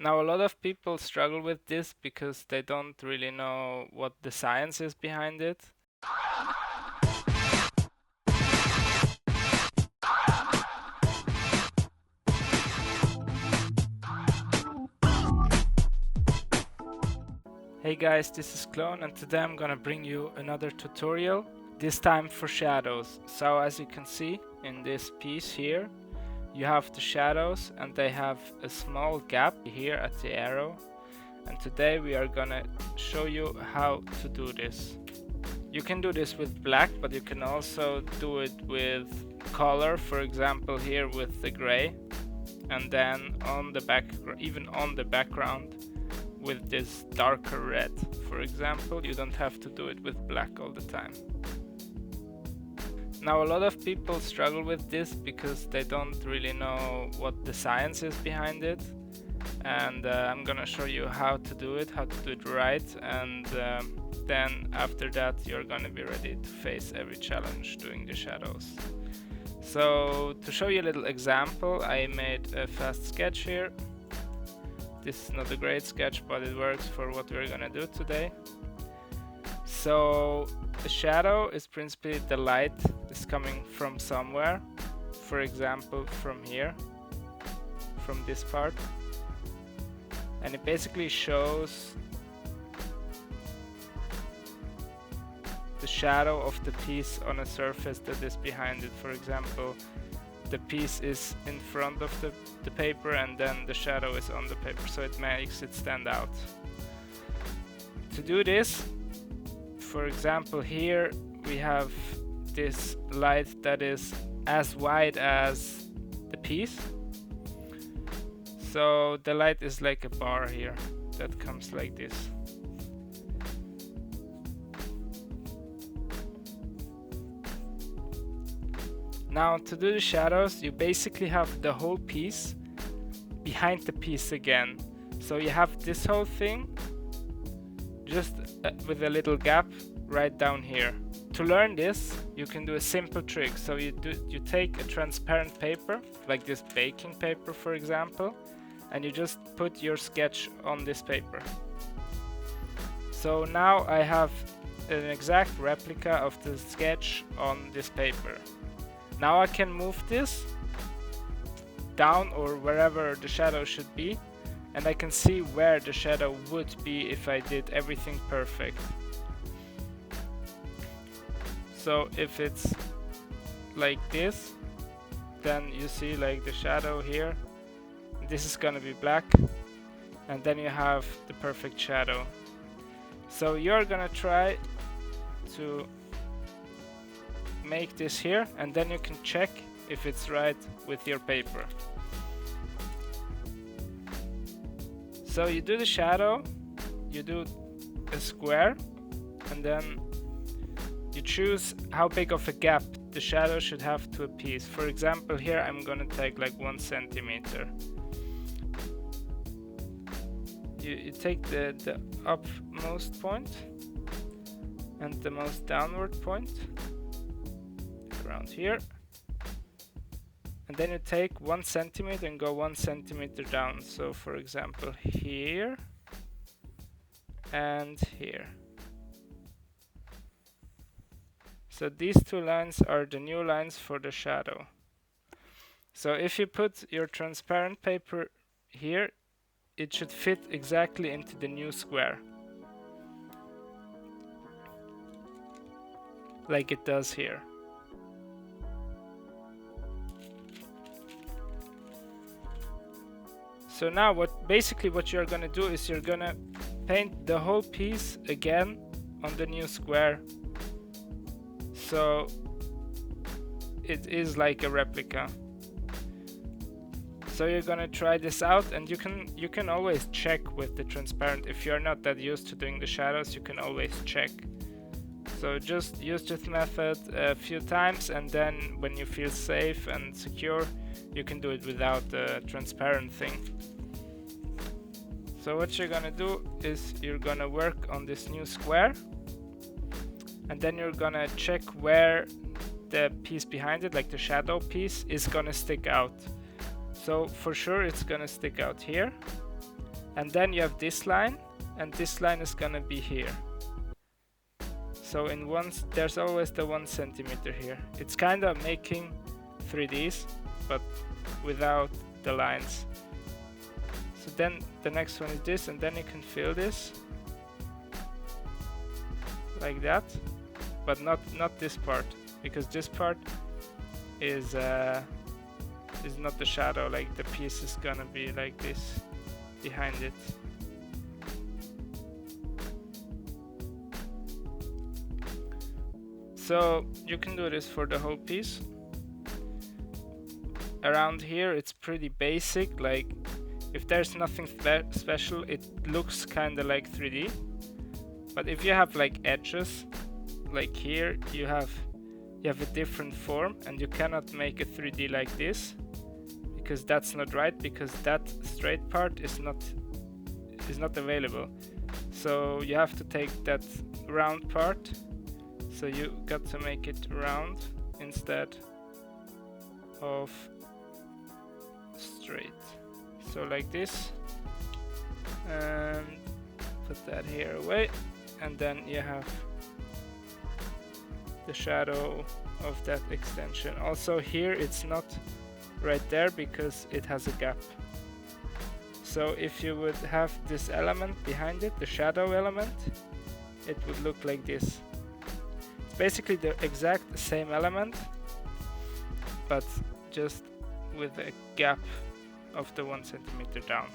Now, a lot of people struggle with this because they don't really know what the science is behind it. Hey guys, this is Clone, and today I'm gonna bring you another tutorial, this time for shadows. So as you can see in this piece here, you have the shadows and they have a small gap here at the arrow. And today we are gonna show you how to do this. You can do this with black, but you can also do it with color, for example here with the gray, and then on the back, even on the background with this darker red. For example, you don't have to do it with black all the time. Now, a lot of people struggle with this because they don't really know what the science is behind it, and I'm gonna show you how to do it right, and then after that you're gonna be ready to face every challenge doing the shadows. So to show you a little example, I made a fast sketch here. This is not a great sketch, but it works for what we're gonna do today. So the shadow is principally the light is coming from somewhere, for example from here, from this part, and it basically shows the shadow of the piece on a surface that is behind it. For example, the piece is in front of the paper and then the shadow is on the paper, so it makes it stand out. To do this, for example here we have this light that is as wide as the piece, so the light is like a bar here that comes like this. Now to do the shadows, you basically have the whole piece behind the piece again. So you have this whole thing just with a little gap right down here. To learn this, you can do a simple trick. So you take a transparent paper, like this baking paper for example, and you just put your sketch on this paper. So now I have an exact replica of the sketch on this paper. Now I can move this down or wherever the shadow should be, and I can see where the shadow would be if I did everything perfect. So if it's like this, then you see like the shadow here. This is gonna be black, and then you have the perfect shadow. So you're gonna try to make this here, and then you can check if it's right with your paper. So you do the shadow, you do a square, and then you choose how big of a gap the shadow should have to a piece. For example here I'm gonna take like 1 centimeter. You take the upmost point and the most downward point around here, and then you take 1 centimeter and go 1 centimeter down. So for example here and here. So these two lines are the new lines for the shadow. So if you put your transparent paper here, it should fit exactly into the new square, like it does here. So now what you're gonna do is you're gonna paint the whole piece again on the new square, so it is like a replica. So you're gonna try this out, and you can always check with the transparent. If you're not that used to doing the shadows, you can always check. So just use this method a few times, and then when you feel safe and secure, you can do it without the transparent thing. So what you're gonna do is you're gonna work on this new square, and then you're gonna check where the piece behind it, like the shadow piece, is gonna stick out. So for sure it's gonna stick out here, And then you have this line, and this line is gonna be here. So there's always the 1 centimeter here. It's kind of making 3Ds, but without the lines. So then the next one is this, and then you can fill this like that, but not this part, because this part is not the shadow. Like the piece is gonna be like this behind it. So you can do this for the whole piece. Around here it's pretty basic, like if there's nothing special, it looks kind of like 3D. But if you have like edges, like here you have a different form, and you cannot make a 3D like this, because that's not right, because that straight part is not available. So you have to take that round part, so you got to make it round instead of straight. So like this, and put that here away, and then you have the shadow of that extension. Also here it's not right there because it has a gap. So if you would have this element behind it, the shadow element, it would look like this. It's basically the exact same element, but just with a gap of the 1 centimeter down.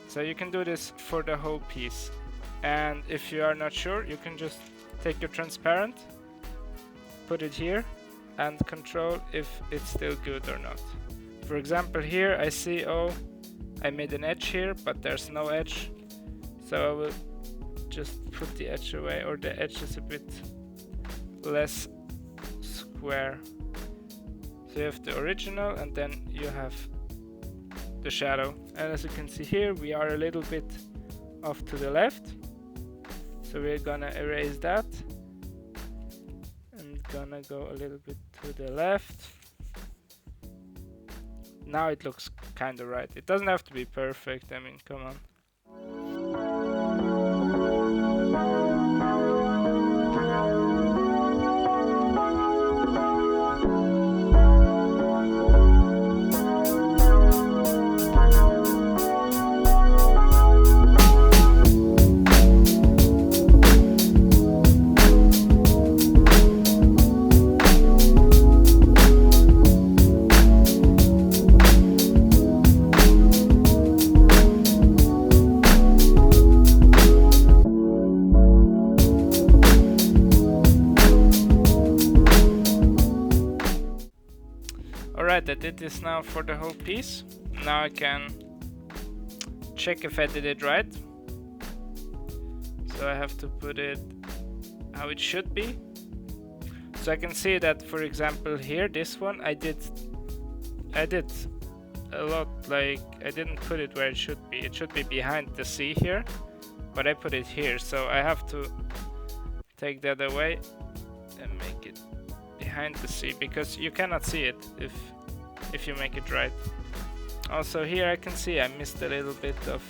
So you can do this for the whole piece. And if you are not sure, you can just take your transparent, put it here, and control if it's still good or not. For example, here I see, oh, I made an edge here, but there's no edge. So I will just put the edge away, or the edge is a bit less square. So you have the original, and then you have the shadow. And as you can see here, we are a little bit off to the left. So we're gonna erase that, and gonna go a little bit to the left. Now it looks kind of right. It doesn't have to be perfect, I mean, come on. Alright, I did this now for the whole piece. Now I can check if I did it right. So I have to put it how it should be. So I can see that, for example, here, this one, I did a lot, like I didn't put it where it should be. It should be behind the C here, but I put it here. So I have to take that away and make it behind the C, because you cannot see it if you make it right. Also here I can see I missed a little bit of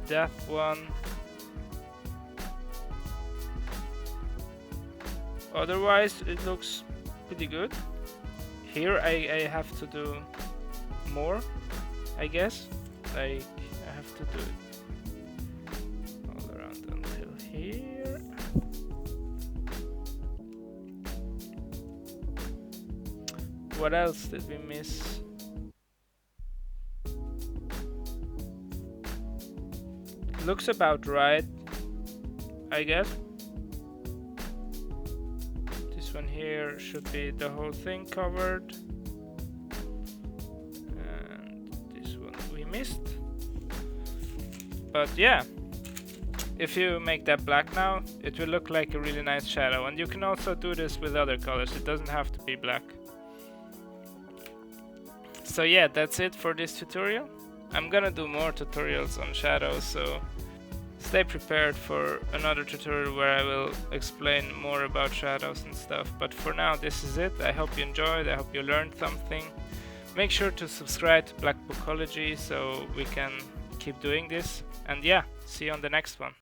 that one. Otherwise it looks pretty good. Here I have to do more, I guess. Like I have to do it all around until here. What else did we miss? Looks about right, I guess. This one here should be the whole thing covered. And this one we missed. But yeah, if you make that black now, it will look like a really nice shadow. And you can also do this with other colors. It doesn't have to be black. So yeah, that's it for this tutorial. I'm gonna do more tutorials on shadows, so stay prepared for another tutorial where I will explain more about shadows and stuff. But for now, this is it. I hope you enjoyed, I hope you learned something. Make sure to subscribe to Blackbookology so we can keep doing this. And yeah, see you on the next one.